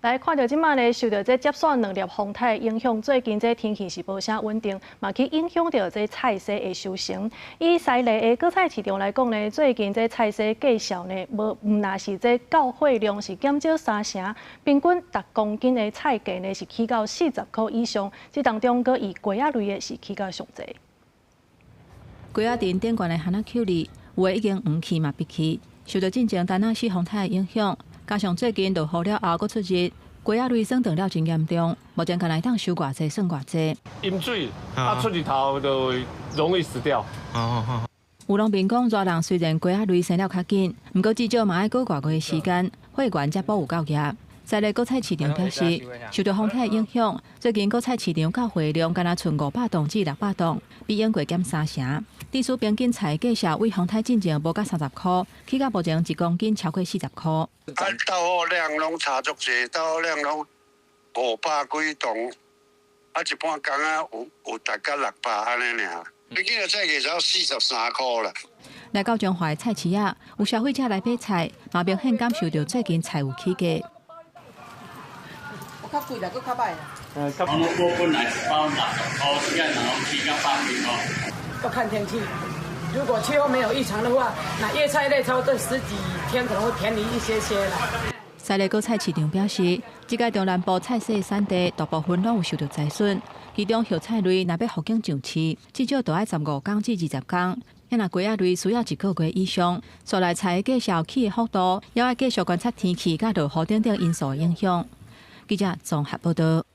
来看到即马咧，受到这接线能力风台影响，最近这天气是无啥稳定，嘛去影响到这菜市的收成。以西丽的果菜市场来讲呢，最近这菜市价销呢，唔那是这交货量是减少3成，平均10公斤的菜价呢是起到40块以上。这当中，佮以鸡仔类的是起到上济。鸡仔店顶悬的番仔口里，有的已经黄去嘛闭去，受到进前丹那西风台的影响。 加上最近落雨了后，搁出日，鸡仔类生长了真严重。目前干来当收偌济算偌济。淹水出日头就会容易死掉。有农民讲，热人虽然鸡仔类生了较紧，不过至少嘛爱过偌个月时间，货源才保有够业。在咧果菜市场表示，受到风台影响，最近果菜市场到货量敢若剩500吨至600吨，比英国减3成。地区平均菜价小为风台进前无到30块，起到目前1公斤超过40块。到货量拢差足济，到货量拢500几吨，一般工啊有大概600安尼尔。平均的菜价只要43块啦。来到中华的菜市啊，有消费者来买菜，嘛明显感受到最近菜有起价。 较贵啦，佫较歹啦。我本来是包60块，现在然后起到80块。要看天气，如果气候没有异常的话，那叶菜类差不多10几天可能会便宜一些啦。西丽果菜市场表示，这个中南部菜市的产地大部分拢有受到灾损，其中叶菜类若要复景上市，至少都要15天至20天。若鸡仔类需要1个月以上，所来菜的价销起的幅度，也要继续观察天气甲落雨等因素的影响。记者综合报道。